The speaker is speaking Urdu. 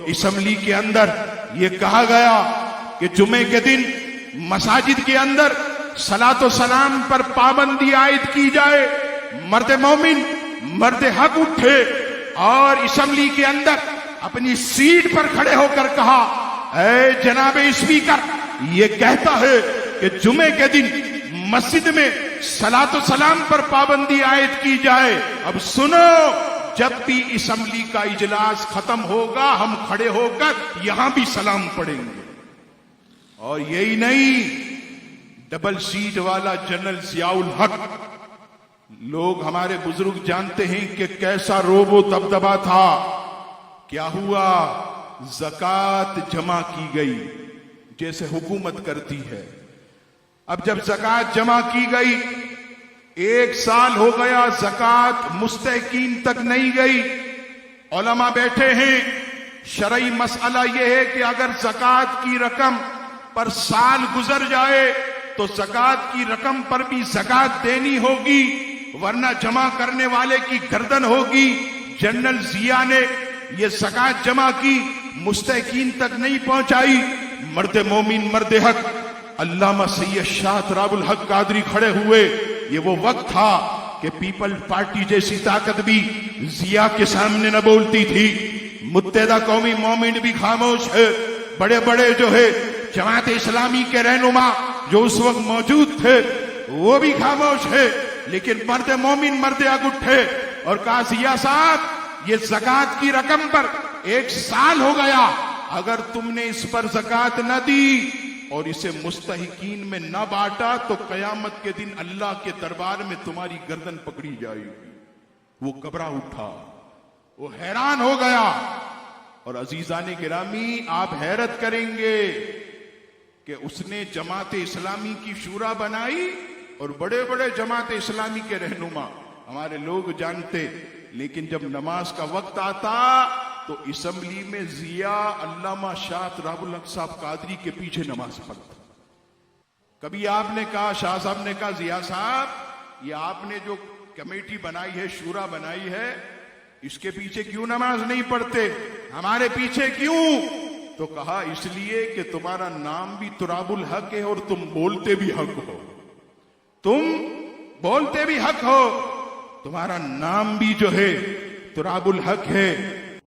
اسمبلی کے اندر یہ کہا گیا کہ جمعے کے دن مساجد کے اندر صلاۃ و سلام پر پابندی عائد کی جائے. مرد مومن مرد حق اٹھے اور اسمبلی کے اندر اپنی سیٹ پر کھڑے ہو کر کہا اے جناب اسپیکر، یہ کہتا ہے کہ جمعے کے دن مسجد میں صلاۃ و سلام پر پابندی عائد کی جائے. اب سنو، جب بھی اسمبلی کا اجلاس ختم ہوگا ہم کھڑے ہو کر یہاں بھی سلام پڑھیں گے. اور یہی نہیں، ڈبل سیٹ والا جنرل ضیاء الحق، لوگ ہمارے بزرگ جانتے ہیں کہ کیسا روب و دبدبا تھا. کیا ہوا؟ زکوٰۃ جمع کی گئی جیسے حکومت کرتی ہے. اب جب زکوٰۃ جمع کی گئی، 1 سال ہو گیا، زکوٰۃ مستحقین تک نہیں گئی. علماء بیٹھے ہیں، شرعی مسئلہ یہ ہے کہ اگر زکوٰۃ کی رقم پر سال گزر جائے تو زکوٰۃ کی رقم پر بھی زکوٰۃ دینی ہوگی، ورنہ جمع کرنے والے کی گردن ہوگی. جنرل ضیاء نے یہ زکوٰۃ جمع کی، مستحقین تک نہیں پہنچائی. مرد مومن مرد حق علامہ سید شاہ تراب الحق قادری کھڑے ہوئے. یہ وہ وقت تھا کہ پیپل پارٹی جیسی طاقت بھی ضیاء کے سامنے نہ بولتی تھی. متحدہ قومی مومنٹ بھی خاموش ہے. بڑے بڑے جو ہے جماعت اسلامی کے رہنما جو اس وقت موجود تھے وہ بھی خاموش ہے. لیکن مرد مومن مرد حق اٹھے اور کہا ضیاء صاحب، یہ زکوٰۃ کی رقم پر 1 سال ہو گیا، اگر تم نے اس پر زکوٰۃ نہ دی اور اسے مستحقین میں نہ بانٹا تو قیامت کے دن اللہ کے دربار میں تمہاری گردن پکڑی جائے گی. وہ گھبرا اٹھا، وہ حیران ہو گیا. اور عزیزان گرامی، آپ حیرت کریں گے کہ اس نے جماعت اسلامی کی شورا بنائی اور بڑے بڑے جماعت اسلامی کے رہنما ہمارے لوگ جانتے، لیکن جب نماز کا وقت آتا تو اسمبلی میں ضیاء علامہ شاہ تراب الحق صاحب قادری کے پیچھے نماز پڑھتا. کبھی آپ نے کہا، شاہ صاحب نے کہا ضیاء صاحب، یہ آپ نے جو کمیٹی بنائی ہے، شورا بنائی ہے، اس کے پیچھے کیوں نماز نہیں پڑھتے؟ ہمارے پیچھے کیوں؟ تو کہا اس لیے کہ تمہارا نام بھی تراب الحق ہے اور تم بولتے بھی حق ہو. تم بولتے بھی حق ہو، تمہارا نام بھی جو ہے تراب الحق ہے.